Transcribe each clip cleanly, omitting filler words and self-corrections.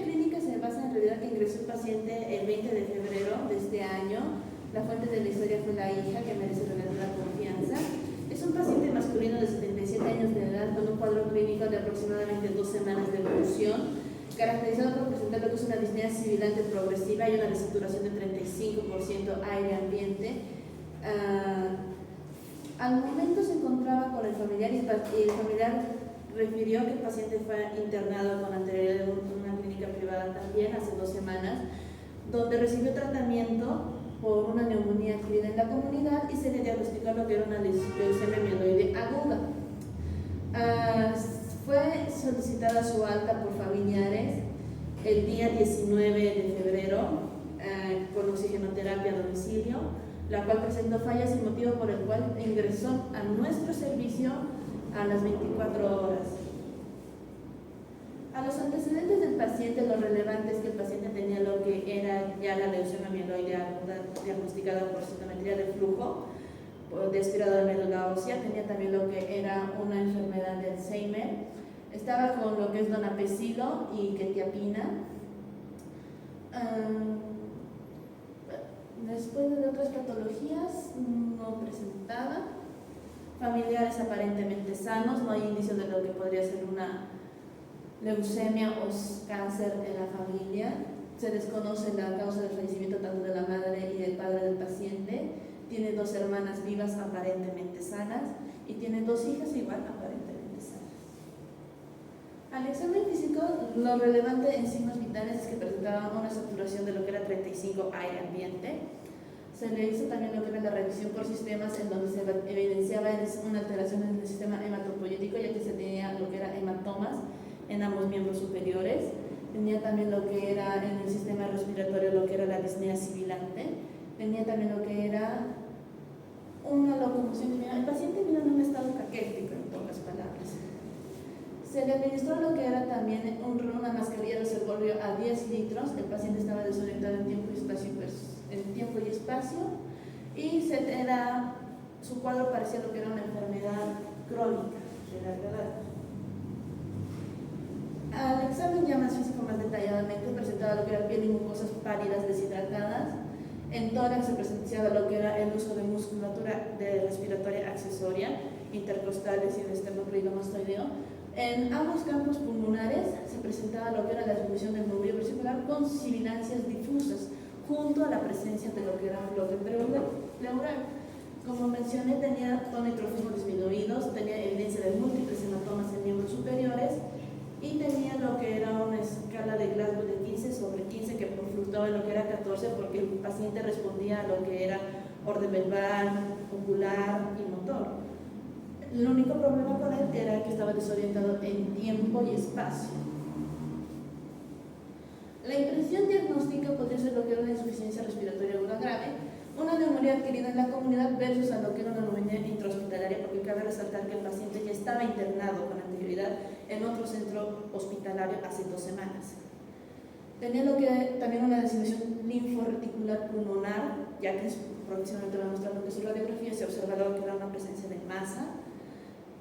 clínica se basa en realidad que ingresó el paciente el 20 de febrero de este año. La fuente de la historia fue la hija, que merece relativa confianza. Es un paciente masculino de 77 años de edad con un cuadro clínico de aproximadamente 2 semanas de evolución, caracterizado por presentar lo que es una disnea sibilante progresiva y una desaturación de 35% aire-ambiente. Al momento se encontraba con el familiar y el familiar refirió que el paciente fue internado con anterioridad en una clínica privada también hace 2 semanas, donde recibió tratamiento por una neumonía adquirida en la comunidad y se le diagnosticó lo que era una leucemia mieloide aguda. Fue solicitada su alta por familiares el día 19 de febrero con oxigenoterapia a domicilio, la cual presentó fallas y motivo por el cual ingresó a nuestro servicio a las 24 horas. A los antecedentes del paciente, lo relevante es que el paciente tenía lo que era ya la leucemia mieloide aguda diagnosticada por citometría de flujo de aspirado de médula ósea, tenía también lo que era una enfermedad de Alzheimer, estaba con lo que es donapecilo y quetiapina. Después de otras patologías no presentaba, familiares aparentemente sanos, no hay indicios de lo que podría ser una leucemia o cáncer en la familia. Se desconoce la causa del fallecimiento tanto de la madre y del padre del paciente. Tiene 2 hermanas vivas aparentemente sanas y tiene 2 hijas igual aparentemente sanas. Al examen físico, lo relevante en signos vitales es que presentaba una saturación de lo que era 35 aire-ambiente. Se le hizo también lo que era la revisión por sistemas, en donde se evidenciaba una alteración en el sistema hematopoyético, ya que se tenía lo que era hematomas en ambos miembros superiores. Tenía también lo que era en el sistema respiratorio, lo que era la disnea sibilante. Tenía también lo que era una locomoción. El paciente vino en un estado caquético, en pocas palabras. Se le administró lo que era también una mascarilla de reservorio a 10 litros. El paciente estaba desorientado en tiempo y espacio, y su cuadro parecía lo que era una enfermedad crónica de larga edad. Al examen ya más físico, más detalladamente, presentaba lo que era piel y mucosas pálidas deshidratadas. En tórax se presentaba lo que era el uso de musculatura respiratoria accesoria, intercostales y el esternocleidomastoideo. En ambos campos pulmonares se presentaba lo que era la disminución del nervio vesicular con sibilancias difusas, junto a la presencia de lo que era un bloque pleural. Como mencioné, tenía tono y trofismo disminuidos, tenía evidencia de múltiples hematomas en miembros superiores y tenía lo que era una escala de Glasgow de 15/15 que fluctuaba en lo que era 14 porque el paciente respondía a lo que era orden verbal, ocular y motor. El único problema con él era que estaba desorientado en tiempo y espacio. La impresión diagnóstica podría ser lo que era una insuficiencia respiratoria aguda grave, una neumonía adquirida en la comunidad versus a lo que era una neumonía intrahospitalaria, porque cabe resaltar que el paciente ya estaba internado con anterioridad en otro centro hospitalario hace 2 semanas. Tenía lo que también una designación linforeticular pulmonar, ya que próximamente va a mostrar lo que es su radiografía, se observaba que era una presencia de masa.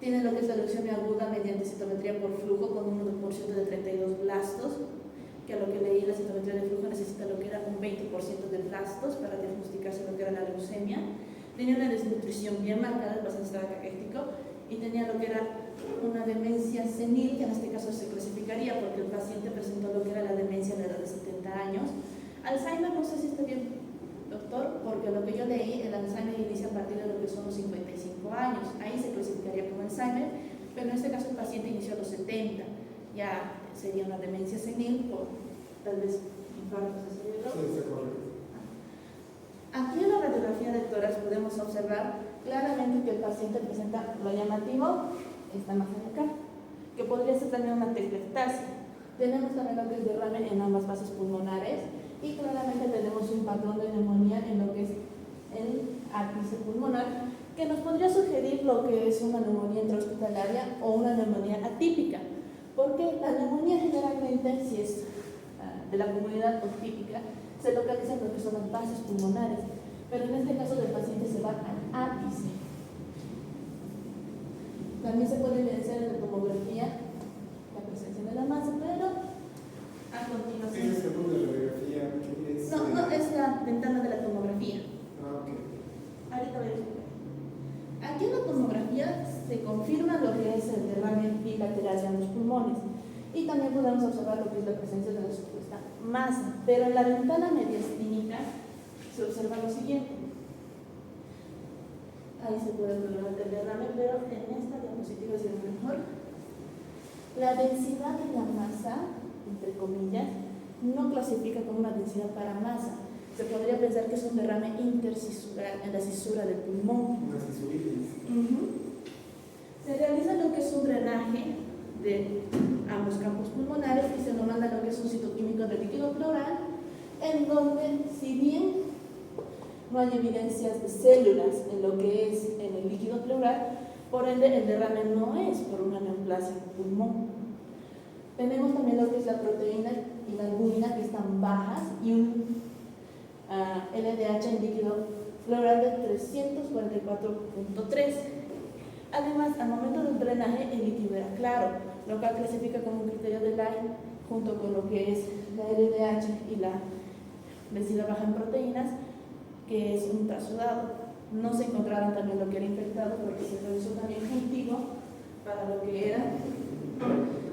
Tiene lo que es la leucemia aguda mediante citometría por flujo con un 1% de 32 blastos, que a lo que leí la citometría de flujo necesita lo que era un 20% de blastos para diagnosticarse lo que era la leucemia. Tenía una desnutrición bien marcada, el paciente estaba caquético, y tenía lo que era una demencia senil, que en este caso se clasificaría porque el paciente presentó lo que era la demencia de la edad de 70 años. Alzheimer, no sé si está bien, doctor, porque lo que yo leí, el Alzheimer inicia a partir de lo que son los 55 años, ahí se clasificaría como Alzheimer, pero en este caso el paciente inició a los 70, ya sería una demencia senil por tal vez infartos de cerebro. Aquí en la radiografía de tórax podemos observar claramente que el paciente presenta lo llamativo, está más acá, que podría ser también una teclectasia. Tenemos también lo que es derrame en ambas fases pulmonares y claramente tenemos un patrón de neumonía en lo que es el ápice pulmonar, que nos podría sugerir lo que es una neumonía intrahospitalaria o una neumonía atípica, porque la neumonía generalmente, si es de la comunidad o típica, se localiza en lo que son las bases pulmonares, pero en este caso del paciente se va al ápice. También se puede evidenciar en la tomografía la presencia de la masa, pero a continuación Y también podemos observar lo que es la presencia de la supuesta masa. Pero en la ventana mediastínica se observa lo siguiente. Ahí se puede observar el derrame, pero en esta diapositiva se ve mejor. La densidad de la masa, entre comillas, no clasifica como una densidad para masa. Se podría pensar que es un derrame intercisural en la cisura del pulmón. Se realiza lo que es un drenaje de ambos campos pulmonares y se nos manda lo que es un citoquímico de líquido pleural, en donde, si bien no hay evidencias de células en lo que es en el líquido pleural, por ende el derrame no es por una neoplasia del pulmón. Tenemos también lo que es la proteína y la albúmina, que están bajas, y un LDH en líquido pleural de 344.3. Además, al momento del drenaje el líquido era claro, lo cual clasifica como un criterio de Lyle, junto con lo que es la LDH y la densidad baja en proteínas, que es un trasudado. No se encontraron también lo que era infectado, porque se realizó también contigo para lo que era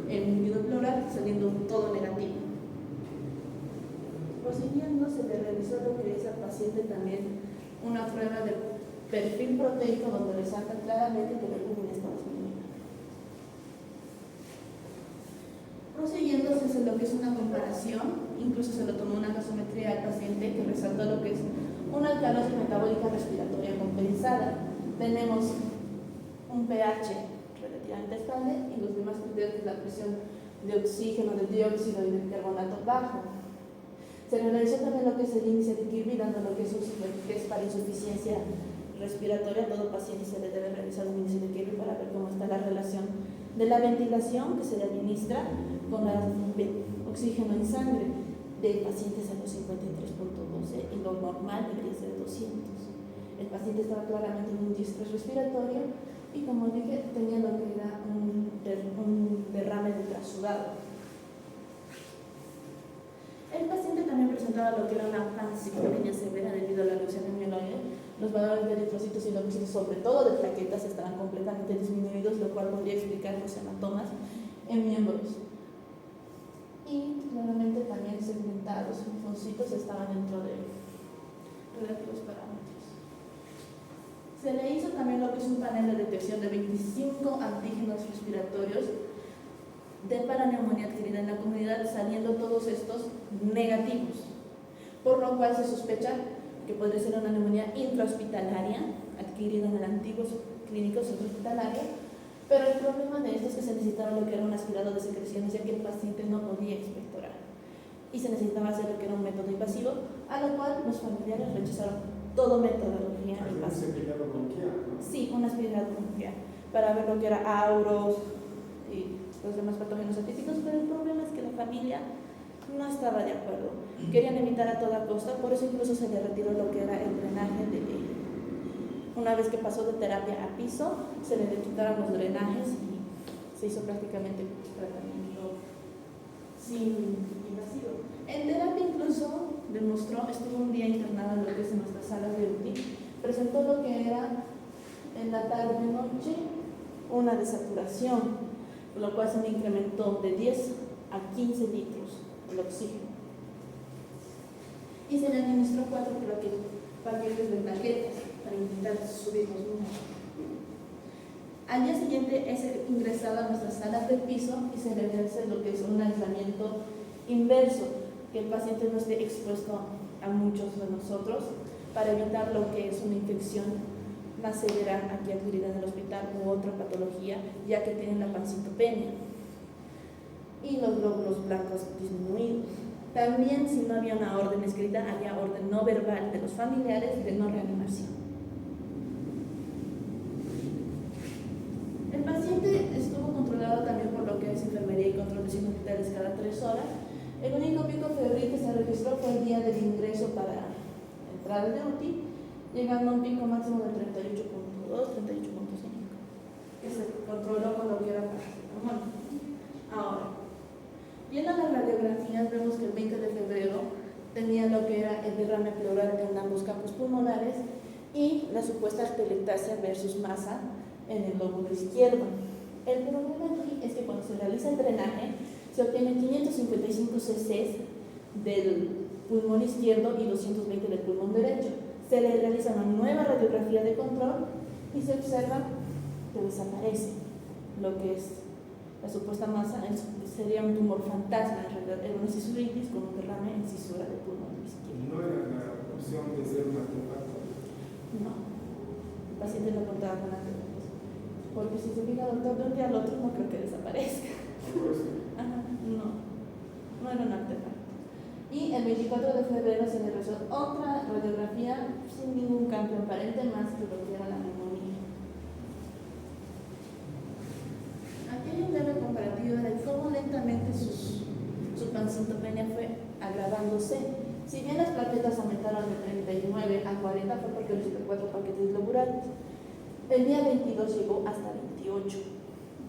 el líquido pleural, saliendo todo negativo. Prosiguiendo, se le realizó lo que es al paciente también una prueba de perfil proteico, donde resalta claramente que la albúmina está disminuida. Prosiguiendo, se hace lo que es una comparación, incluso se le tomó una gasometría al paciente que resaltó lo que es una alcalosis metabólica respiratoria compensada. Tenemos un pH relativamente estable y los demás criterios de la presión de oxígeno, de dióxido y de carbonato bajo. Se realizó también lo que es el índice de Kirby, dando lo que es para insuficiencia respiratoria. A todo paciente se le debe realizar un índice de Kirby para ver cómo está la relación de la ventilación que se le administra con el oxígeno en sangre del paciente a los 53.12 y lo normal debería ser 200. El paciente estaba claramente en un distrés respiratorio y, como dije, tenía lo que era un derrame de trasudado. El paciente también presentaba lo que era una panciclopenia severa debido a la leucemia mieloide. Los valores de eritrocitos y leucocitos, sobre todo de plaquetas, estaban completamente disminuidos, lo cual podría explicar los hematomas en miembros. Y claramente también segmentados, los linfocitos estaban dentro de relativos parámetros. Se le hizo también lo que es un panel de detección de 25 antígenos respiratorios de paraneumonía adquirida en la comunidad, saliendo todos estos negativos, por lo cual se sospecha que podría ser una neumonía intrahospitalaria adquirida en el antiguo clínico centro hospitalario, pero el problema de esto es que se necesitaba lo que era un aspirado de secreciones, ya que el paciente no podía expectorar y se necesitaba hacer lo que era un método invasivo, a lo cual los familiares rechazaron todo metodología. ¿Un aspirado bronquial, no? Sí, un aspirado bronquial, para ver lo que era auros y los demás patógenos atípicos, pero el problema es que la familia no estaba de acuerdo. Querían evitar a toda costa, por eso incluso se le retiró lo que era el drenaje de una vez que pasó de terapia a piso, se le quitaron los drenajes y se hizo prácticamente tratamiento sin invasivo. En terapia incluso demostró, estuvo un día internado en lo que es en nuestras salas de UTI, presentó lo que era en la tarde-noche una desaturación, por lo cual se le incrementó de 10 a 15 litros el oxígeno. Y se le administró 4 paquetes de plaquetas para intentar subir los números. Al día siguiente es ingresado a nuestras salas de piso y se le hace lo que es un aislamiento inverso, que el paciente no esté expuesto a muchos de nosotros, para evitar lo que es una infección más severa aquí adquirida en el hospital u otra patología, ya que tienen la pancitopenia y los glóbulos blancos disminuidos. También, si no había una orden escrita, había orden no verbal de los familiares de no reanimación. El paciente estuvo controlado también por lo que es enfermería y control de signos vitales cada 3 horas. El único pico febril que se registró fue el día del ingreso para entrada de UTI, llegando a un pico máximo de 38.2, 38.5, que se controló con lo que era paracetamol. Ahora, viendo las radiografías, vemos que el 20 de febrero tenía lo que era el derrame pleural en ambos campos pulmonares y la supuesta atelectasia versus masa en el lóbulo izquierdo. El problema aquí es que cuando se realiza el drenaje, Se obtienen 555 cc del pulmón izquierdo y 220 del pulmón derecho. Se le realiza una nueva radiografía de control y se observa que desaparece lo que es la supuesta masa. Sería un tumor fantasma, en realidad era una cisuritis con un derrame en cisura del pulmón izquierdo. ¿No era la opción de ser un artefacto? No, el paciente no contaba con artefactos, porque si se fija doctor de un día al otro no creo que desaparezca. Ajá, no era un artefacto. Y el 24 de febrero se le realizó otra radiografía sin ningún cambio aparente más que lo que era la neumonía. Aquí hay un breve comparativo de cómo lentamente su pancinopenia fue agravándose. Si bien las plaquetas aumentaron de 39 a 40 fue porque recibió 4 paquetes globulares. El día 22 llegó hasta 28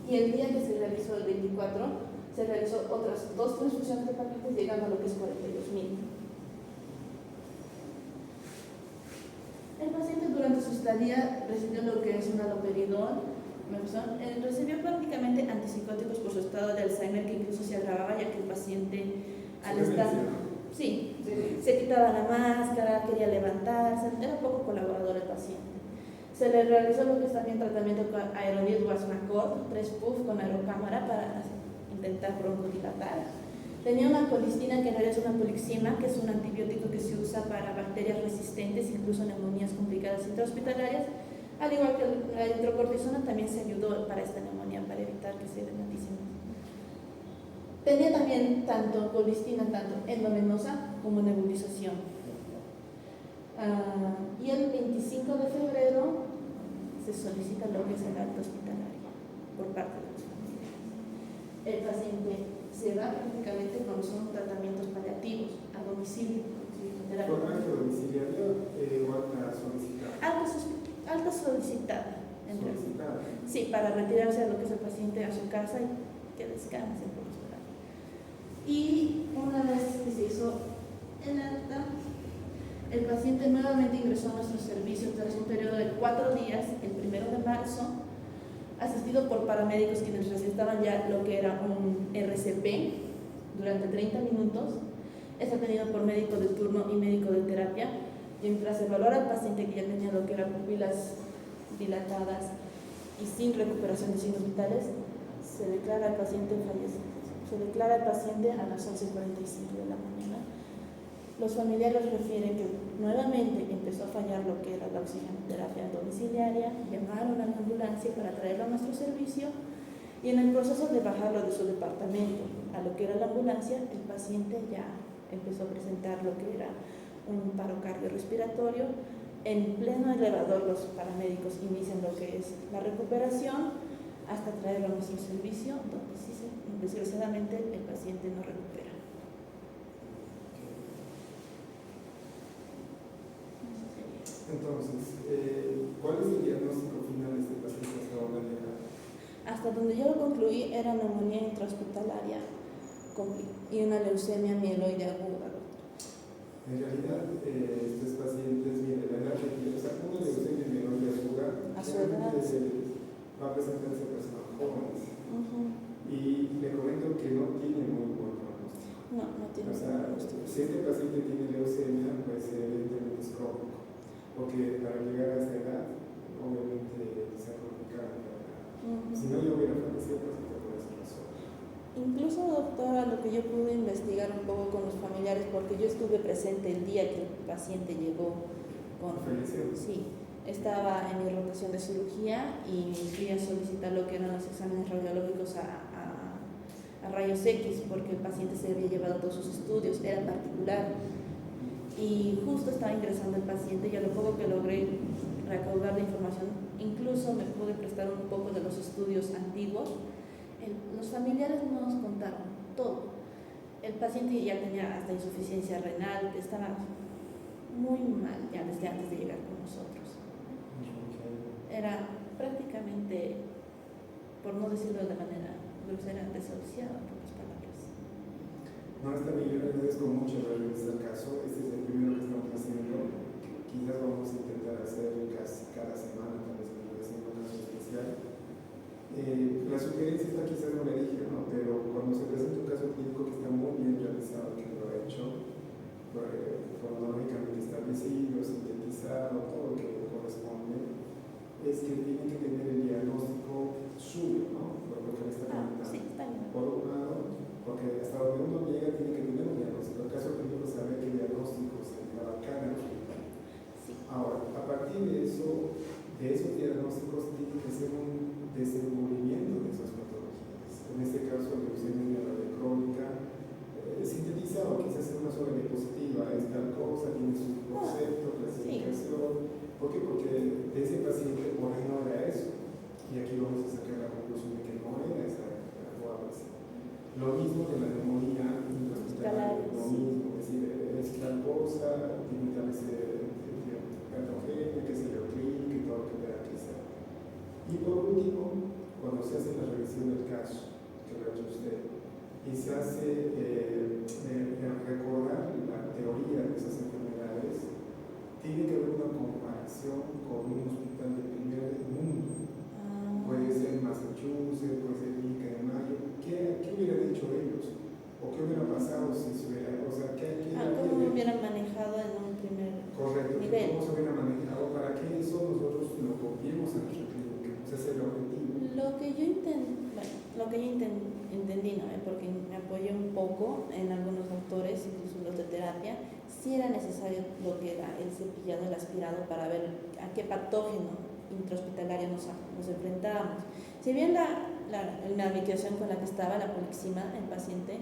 y el día que se realizó el 24 se realizó otras 2 transfusiones de paquetes llegando a lo que es 42.000. El paciente durante su estadía recibió lo que es un haloperidol. Recibió prácticamente antipsicóticos por su estado de Alzheimer, que incluso se agravaba ya que el paciente al estar se quitaba la máscara, quería levantarse, era poco colaborador el paciente. Se le realizó lo que es también tratamiento con aerodiol Wasmacort, 3 puff con aerocámara para intentar broncodilatar. Tenía una colistina que en realidad es una polixima, que es un antibiótico que se usa para bacterias resistentes, incluso neumonías complicadas intrahospitalarias. Al igual que la hidrocortisona también se ayudó para esta neumonía, para evitar que se dramaticen. Tenía también tanto colistina, tanto endovenosa como nebulización. Y el 25 de febrero se solicita lo que es el alta hospitalaria por parte de los familiares. El paciente se va prácticamente con son tratamientos paliativos a domicilio. ¿Por alta domiciliaria o alta solicitada? Alta solicitada. Solicitada. Sí, para retirarse a lo que es el paciente a su casa y que descanse por esperar. Y una vez que se hizo el alta, el paciente nuevamente ingresó a nuestro servicio tras un periodo de 4 días, el 1 de marzo, asistido por paramédicos quienes recetaban ya lo que era un RCP durante 30 minutos. Es atendido por médico de turno y médico de terapia. Mientras se valora al paciente que ya tenía lo que eran pupilas dilatadas y sin recuperación de signos vitales, se declara al paciente fallecido. Se declara al paciente a las 11:45 de la mañana. Los familiares refieren que nuevamente empezó a fallar lo que era la oxigenoterapia domiciliaria, llamaron a la ambulancia para traerlo a nuestro servicio y en el proceso de bajarlo de su departamento a lo que era la ambulancia, el paciente ya empezó a presentar lo que era un paro cardiorrespiratorio. En pleno elevador los paramédicos inician lo que es la recuperación hasta traerlo a nuestro servicio, donde sí, desgraciadamente el paciente no recupera. Entonces, ¿cuál es el diagnóstico final de este paciente hasta ahora llegado? Hasta donde yo lo concluí era neumonía intrahospitalaria y una leucemia mieloide aguda. En realidad, estos pacientes, mire, la edad que tiene, o sea, una leucemia mieloide aguda a su edad va a presentarse en personas jóvenes. Y le comento que no tiene muy buen pronóstico. No tiene. O sea, si este paciente tiene leucemia, pues evidentemente es crónico. Porque para llegar a esta edad, obviamente se ha complicado. Si no, yo hubiera fallecido por esa razón. Incluso, doctora, lo que yo pude investigar un poco con los familiares, porque yo estuve presente el día que el paciente llegó con... ¿Falleció? Sí, estaba en mi rotación de cirugía y fui a solicitar lo que eran los exámenes radiológicos a rayos X, porque el paciente se había llevado todos sus estudios, era particular. Y justo estaba ingresando el paciente y a lo poco que logré recaudar de información, incluso me pude prestar un poco de los estudios antiguos. Los familiares nos contaron todo. El paciente ya tenía hasta insuficiencia renal, estaba muy mal ya desde antes de llegar con nosotros. Era prácticamente, por no decirlo de manera grosera, desahuciado, por las palabras. No, está bien, yo le agradezco mucho haber visto el caso. Este es el primero que estamos haciendo. Quizás vamos a intentar hacer casi cada semana, tal vez haciendo un caso especial. La sugerencia está, quizás no le dije, ¿no? Pero cuando se presenta un caso clínico que está muy bien realizado, que lo ha hecho, cronológicamente establecido, sintetizado, todo lo que corresponde, es que tiene que tener el diagnóstico suyo, ¿no? Por lo que me está comentando. Sí, está bien. Por un lado, porque hasta donde uno llega tiene que tener un diagnóstico. El caso clínico sabe qué diagnóstico se lleva a cabo. Sí. Ahora, a partir de eso, de esos diagnósticos, tiene que ser un desenvolvimiento de esas patologías. En este caso, leucemia crónica, sintetizado, quizás en una sola diapositiva, es tal cosa, tiene su concepto, clasificación. ¿Por qué? Porque de ese paciente por ahí no era eso. Y aquí vamos a sacar la conclusión de que no era esa coagulación. Lo mismo de la neumonía intrahospitalaria, lo mismo, es decir, es tal cosa, tiene tal vez patogenia, que se lo clínica y todo lo que tenga que ser. Y por último, cuando se hace la revisión del caso, que lo ha hecho usted, y se hace recordar la teoría de esas enfermedades, tiene que haber una comparación con un hospital de primer mundo. Puede ser Massachusetts, puede ser Clínica de Mayo. ¿Qué hubieran dicho ellos? ¿O qué hubiera pasado si se hubiera, o sea, ¿cómo lo hubieran manejado en un primer nivel? ¿Cómo se hubiera manejado? ¿Para que eso nosotros lo copiemos a nuestra clínica? O sea, ese es el objetivo. Lo que yo entendí, ¿no? Porque me apoyé un poco en algunos autores, incluso los de terapia, sí era necesario lo que era el cepillado, el aspirado, para ver a qué patógeno intrahospitalario nos enfrentábamos. Si bien la medicación con la que estaba, la polixima, el paciente,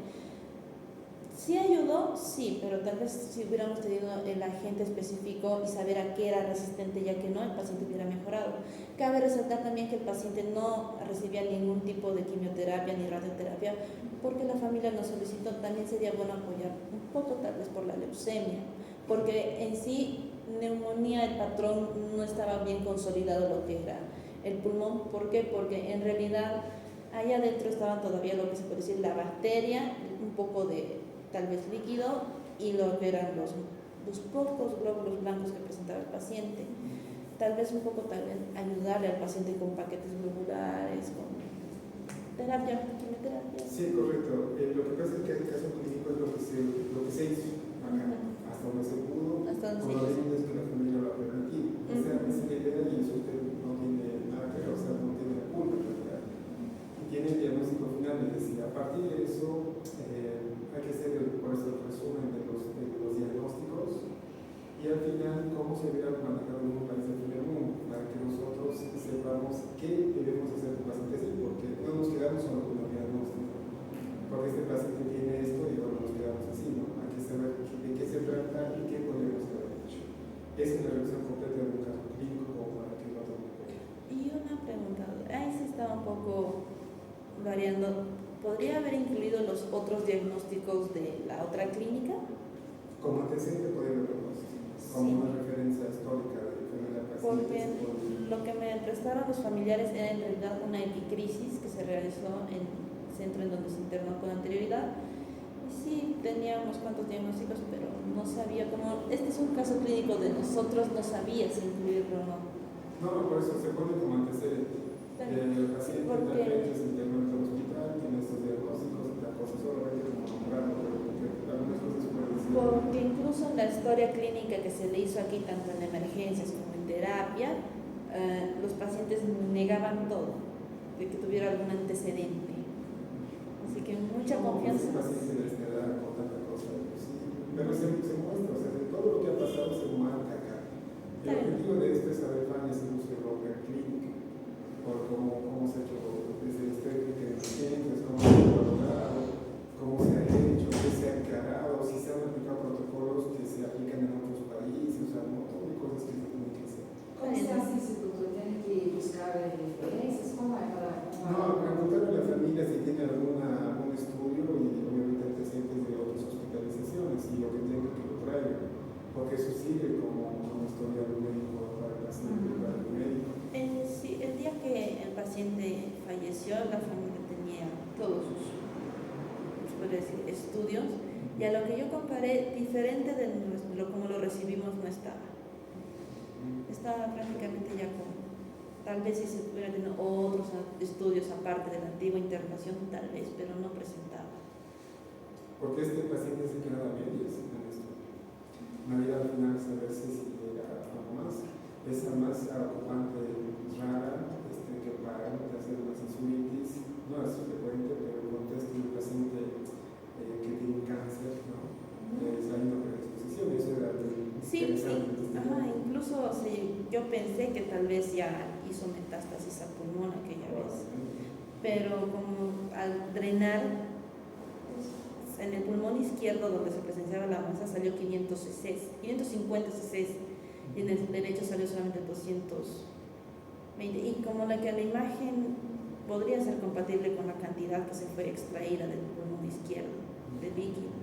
sí ayudó, sí, pero tal vez si hubiéramos tenido el agente específico y saber a qué era resistente y a qué no, el paciente hubiera mejorado. Cabe resaltar también que el paciente no recibía ningún tipo de quimioterapia ni radioterapia porque la familia nos solicitó. También sería bueno apoyar un poco tal vez por la leucemia, porque en sí neumonía, el patrón no estaba bien consolidado lo que era el pulmón. ¿Por qué? Porque en realidad allá adentro estaban todavía lo que se puede decir la bacteria, un poco de tal vez líquido y lo que eran los pocos glóbulos blancos que presentaba el paciente. Tal vez ayudarle al paciente con paquetes globulares, con quimioterapia. Sí, correcto. Lo que pasa es que el caso clínico es lo que se hizo acá, hasta donde se pudo, con los límites que la familia lo ha permitido. Esa es la idea y eso usted no tiene nada que ver, o sea, no tiene la culpa en realidad. Y tiene el diagnóstico final, es decir, a partir de eso hay que hacer por eso el resumen de los diagnósticos y al final cómo se hubiera manejado en un país del primer mundo, para que nosotros sepamos qué debemos hacer con el paciente así, porque no nos quedamos solo con el diagnóstico, porque este paciente tiene esto y luego nos quedamos así, ¿no? Hay que saber de qué se trata y qué podemos haber hecho. Esa es la revisión completa de un caso clínico como para que lo tomen en cuenta. Y una pregunta, ahí se estaba un poco variando. ¿Podría haber incluido los otros diagnósticos de la otra clínica? Como antecedente podría haberlo puesto, como una referencia histórica de enfermedad paciente. Porque lo que me prestaron los familiares era en realidad una epicrisis que se realizó en el centro en donde se internó con anterioridad. Y sí, tenía unos cuantos diagnósticos, pero no sabía cómo. Este es un caso clínico de nosotros, no sabía si incluirlo o no. No, por eso se pone como antecedente. El paciente tal vez se internó en el hospital, tiene estos diagnósticos, la cosa solamente como nombrarlo, porque algunas cosas pueden decir. Porque incluso en la historia clínica que se le hizo aquí, tanto en emergencias como en terapia, los pacientes negaban todo, de que tuviera algún antecedente. Así que mucha confianza. No, paciente de esta edad con tanta cosa, sí, pero se muestra, o sea, de todo lo que ha pasado se marca acá. El objetivo de esto es saber cuáles se busca la clínica, por cómo se ha hecho desde la técnica de pacientes, cómo se ha valorado, cómo se ha hecho, qué se ha encarado, si se han aplicado protocolos que se aplican en otros países, o sea, un montón de cosas que se tienen que hacer. ¿Cómo se hace eso, doctor? ¿Tiene que buscar referencias? ¿Cómo es para...? No, preguntarle a la familia si tiene algún estudio y obviamente antecedentes de otras hospitalizaciones y lo que tenga que lo traiga, porque eso sirve como historia del médico para el paciente y para el médico. Sí, el día que el paciente falleció, la familia tenía todos sus estudios, y a lo que yo comparé, diferente de como lo recibimos, no estaba. Estaba prácticamente ya Tal vez si se hubiera tenido otros estudios aparte de la antigua internación, tal vez, pero no presentaba. Porque este paciente se quedaba a medias en esto. No había al final saber si era algo más. Esa más ocupante rara, que para hacer una sensuitis, no es frecuente, pero en el contexto de un paciente que tiene cáncer, ¿no? Hay una predisposición, eso era Sí, interesante. ajá, incluso sí, yo pensé que tal vez ya hizo metástasis a pulmón aquella vez, pero como al drenar en el pulmón izquierdo donde se presenciaba la masa salió 550 cc y en el derecho salió solamente 220, y como la imagen podría ser compatible con la cantidad que se fue extraída del pulmón izquierdo, de líquido.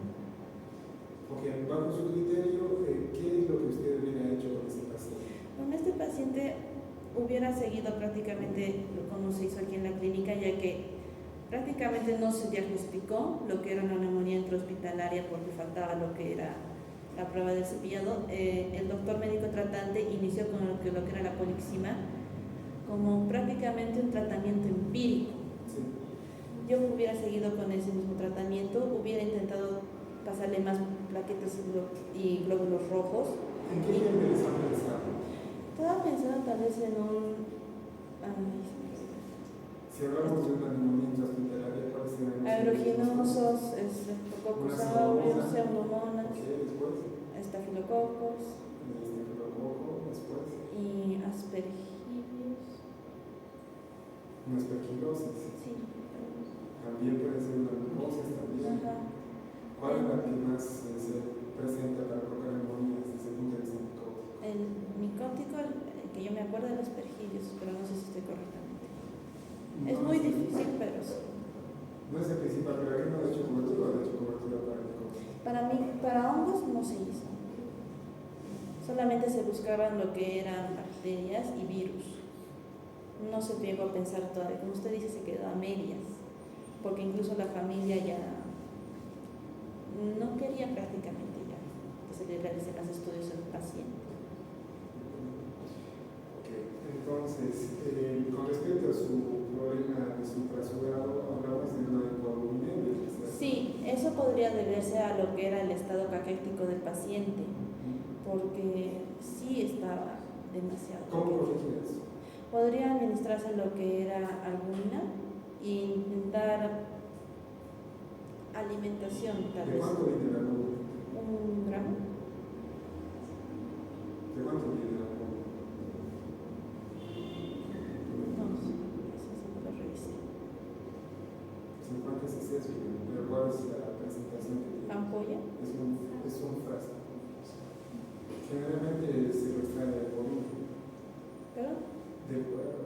Ok, bajo su criterio, ¿qué es lo que usted hubiera hecho con ese paciente? Con este paciente hubiera seguido prácticamente como se hizo aquí en la clínica, ya que prácticamente no se diagnosticó lo que era una neumonía intrahospitalaria porque faltaba lo que era la prueba del cepillado. El doctor médico tratante inició con lo que era la polixima como prácticamente un tratamiento empírico. Sí. Yo hubiera seguido con ese mismo tratamiento, hubiera intentado pasarle más plaquetas y glóbulos rojos. ¿En qué nivel les han pensado? Estaba pensando tal vez en un... Si hablamos de una neumonía intrahospitalaria, ¿cuáles serán los aeruginosos, Streptococcus aureus, pseudomonas, después, estafilococos después, y aspergillos. una aspergilosis. Sí. También puede ser una neumosis también. Ajá. ¿Cuál es la que más se presenta para provocar neumonías desde el punto de vista micótico? El micótico, que yo me acuerdo de aspergillos, pero no sé si estoy correctamente. Es muy difícil, pero sí. No es el principal, pero aquí no ha hecho cobertura, ha hecho cobertura para micótico. Para hongos no se hizo. Solamente se buscaban lo que eran bacterias y virus. No se llegó a pensar todavía, como usted dice, se quedó a medias, porque incluso la familia ya no quería prácticamente ya que se le realicen los estudios al paciente. Ok, entonces, con respecto a su problema de suprasudado, hablamos de una hipoaluminemia. Sí, eso podría deberse a lo que era el estado caquético del paciente, porque sí estaba demasiado. ¿Cómo corregir eso? Podría administrarse lo que era albumina e intentar alimentación, tal ¿De vez. cuánto viene la albumina? 1 gramo. ¿De cuánto viene la albumina? No, eso sí lo revisé. 50 cc, pero ¿cuál es la presentación que tiene? Ampolla. Es un frasco. Generalmente se lo extrae de albumina. ¿Pero?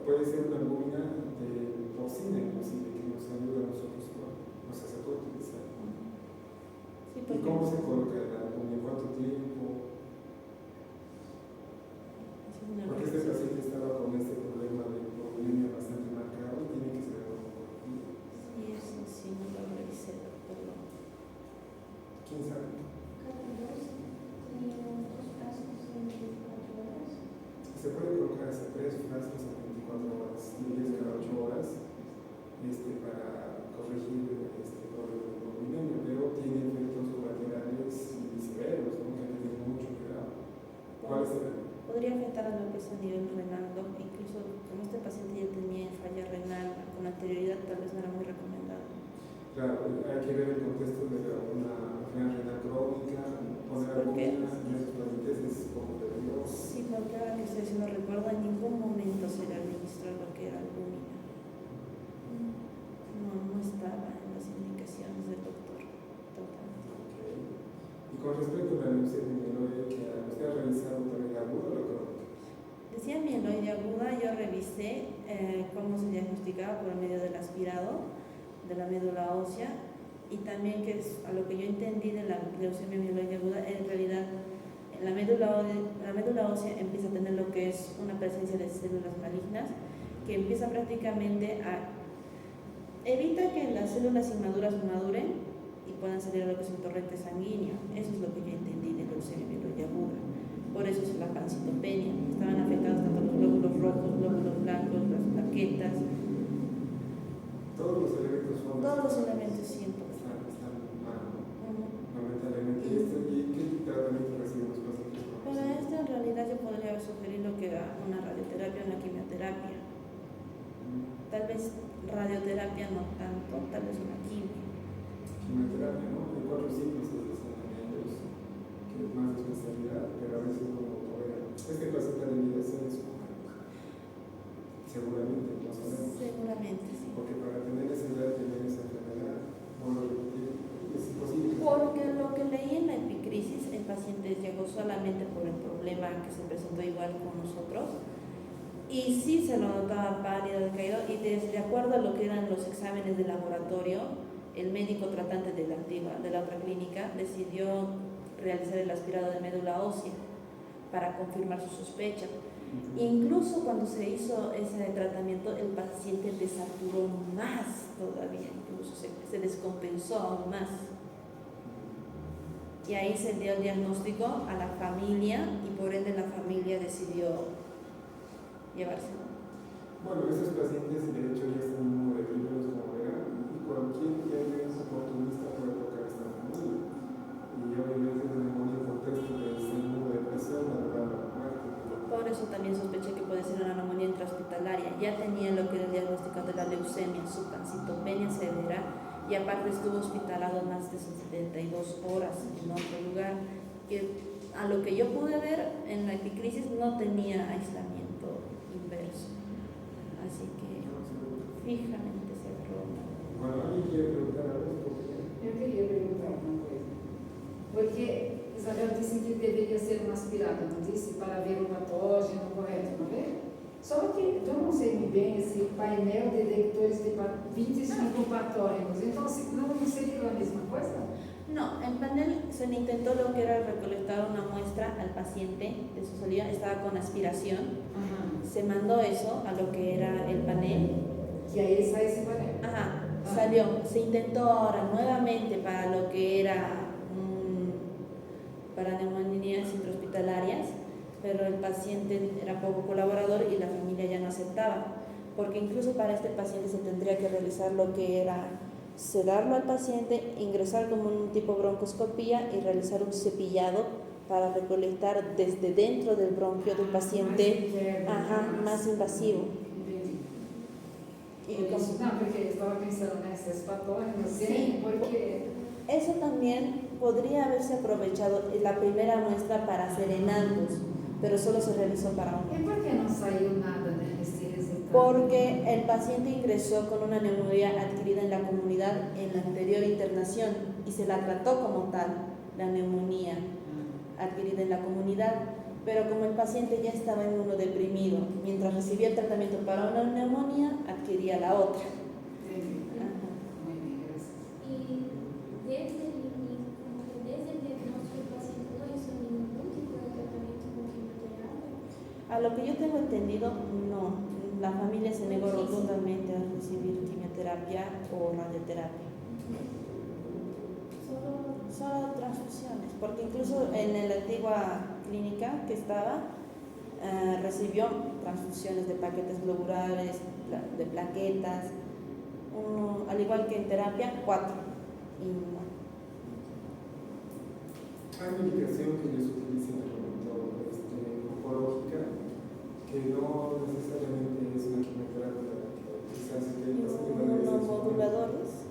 Puede ser una albumina de toxina, inclusive, que nos ayuda a nosotros, nos hace utilizar. Sí, ¿Y cómo se coloca la albumina? ¿Cuánto tiempo? Porque este paciente estaba con este problema de hipovolemia bastante marcado y tiene que ser algo corregido. Sí, eso sí, no lo revisé, pero... ¿Quién sabe? Se puede colocar hasta 3 frascos a 24 horas, 10 cada 8 horas, para corregir este problema de hipovolemia, pero tiene efectos colaterales y severos, ¿no? Que hay que tener mucho cuidado. ¿Cuáles serán? Podría afectar a lo que es a nivel renal, incluso como este paciente ya tenía falla renal con anterioridad, tal vez no era muy recomendado. Claro, hay que ver el contexto de una enfermedad renal crónica, poner albumina en esos pacientes es poco peligroso. Sí, porque ahora que estoy haciendo recuerdo, en ningún momento se le administró lo que era albúmina. No estaba en las indicaciones del doctor. Okay. Y con respecto a la leucemia mieloide, ¿usted ha revisado también la aguda o la crónica? Decía mieloide aguda, yo revisé cómo se diagnosticaba por medio del aspirado de la médula ósea, y también que es a lo que yo entendí de la leucemia mieloide aguda, en realidad la médula ósea empieza a tener lo que es una presencia de células malignas que empieza prácticamente a evita que las células inmaduras maduren y puedan salir a lo que es un torrente sanguíneo. Eso es lo que yo entendí de leucemia mieloide aguda. Por eso es la pancitopenia. Estaban afectados tanto los glóbulos rojos, glóbulos blancos, las plaquetas, Todos los elementos son. todos los elementos siempre. Están mal, lamentablemente. ¿Y qué tratamiento reciben los pacientes? Para esto en realidad yo podría sugerir lo que era una radioterapia, una quimioterapia. Tal vez radioterapia no tanto, tal vez una quimio. Quimioterapia, ¿no? Hay 4 ciclos que se hacen en ellos, que es más de especialidad, pero a veces como tolera. Este paciente de inhibición es seguramente, no sabemos. Seguramente, sí. Porque para tener esa edad, tener esa enfermedad, bueno, es imposible. Porque lo que leí en la epicrisis, el paciente llegó solamente por el problema que se presentó igual con nosotros. Y sí se lo notaba pálido, decaído, y de acuerdo a lo que eran los exámenes de laboratorio, el médico tratante de la otra clínica decidió realizar el aspirado de médula ósea para confirmar su sospecha. Incluso cuando se hizo ese tratamiento, el paciente desaturó más todavía, incluso se descompensó aún más. Y ahí se dio el diagnóstico a la familia y por ende la familia decidió llevárselo. Bueno, esos pacientes de hecho ya están en uno de primeros como verán, y cualquier que es oportunista puede tocar esta neumonía. Y obviamente la neumonía por texto de inmunodepresión la verdad la muerte. Por eso también sospeché que puede ser una neumonía intrahospitalaria. Ya tenía lo que era el diagnóstico de la leucemia, su pancitopenia severa, y aparte estuvo hospitalado más de 72 horas en otro lugar, que a lo que yo pude ver en la epicrisis no tenía aislamiento inverso. Así que fijamente se agarró. Bueno, ¿alguien quiere preguntar algo? Eu queria perguntar uma coisa. Porque Isabel disse que deveria ser um aspirado, não disse? Para ver o patógeno correto, não é? Só que eu não sei muito bem esse painel de detectores de 25 patógenos. Então, não seria a mesma coisa? No, en panel se le intentó lo que era recolectar una muestra al paciente de su salida, estaba con aspiración. Se mandó eso a lo que era el panel. Que aí sai esse panel. Ajá, salió. Se intentó ahora nuevamente para lo que era para neumonías intrahospitalarias, pero el paciente era poco colaborador y la familia ya no aceptaba, porque incluso para este paciente se tendría que realizar lo que era sedarlo al paciente, ingresar como un tipo broncoscopía y realizar un cepillado para recolectar desde dentro del bronquio del paciente, más invasivo. Y no, porque estaba pensando en estos patógenos, sí, porque eso también podría haberse aprovechado la primera muestra para hacer en ambos, pero solo se realizó para uno. ¿Y por qué no salió nada de este resultado? Porque el paciente ingresó con una neumonía adquirida en la comunidad en la anterior internación y se la trató como tal, la neumonía adquirida en la comunidad, pero como el paciente ya estaba inmunodeprimido, mientras recibía el tratamiento para una neumonía, adquiría la otra. Muy bien, gracias. Y desde el diagnóstico el paciente no hizo ningún tipo de tratamiento con quimioterapia. A lo que yo tengo entendido, no. La familia se negó rotundamente a recibir quimioterapia o radioterapia. Solo transfusiones, porque incluso en la antigua clínica que estaba, recibió transfusiones de paquetes globulares, de plaquetas, al igual que en terapia, 4. Y no. Hay medicación que ellos utilizan como oncológica, que no necesariamente es una quimioterapia, quizás Inmunomoduladores.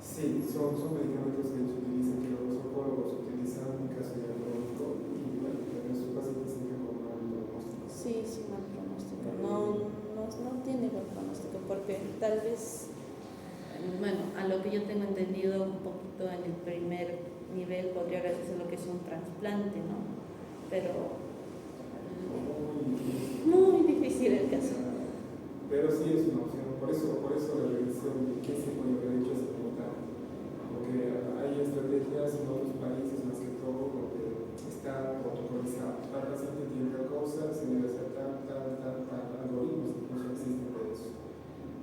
Sí, son medicamentos que ellos utilizan, que los oncólogos utilizan en caso de oncológico, y bueno, pero su paciente siempre con mal pronóstico. Sí, mal pronóstico. No tiene buen pronóstico, porque tal vez, bueno, a lo que yo tengo entendido un poquito en el primer nivel podría hacerse lo que es un trasplante, ¿no? Pero muy difícil el caso. Pero sí es una opción, por eso la revisión de qué se puede haber hecho es importante, porque hay estrategias en otros países, más que todo, donde está protocolizado. Para el paciente tiene tal cosa, se debe hacer tal algoritmos, incluso existen de eso.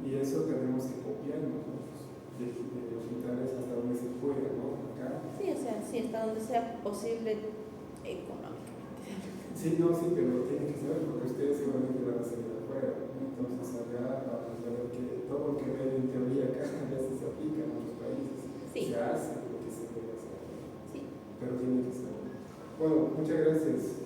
Y eso tenemos que copiar nosotros, de hospitales hasta donde se pueda, ¿no? Acá. Sí, o sea, sí, hasta donde sea posible económicamente. Sí, no, sí, pero tienen que saber, porque ustedes seguramente van a hacer la fuera. Entonces allá vamos a ver que todo lo que ven en teoría acá a veces se aplica en otros países. Sí. Se hace lo que se debe hacer. Sí. Pero tiene que ser. Bueno, muchas gracias.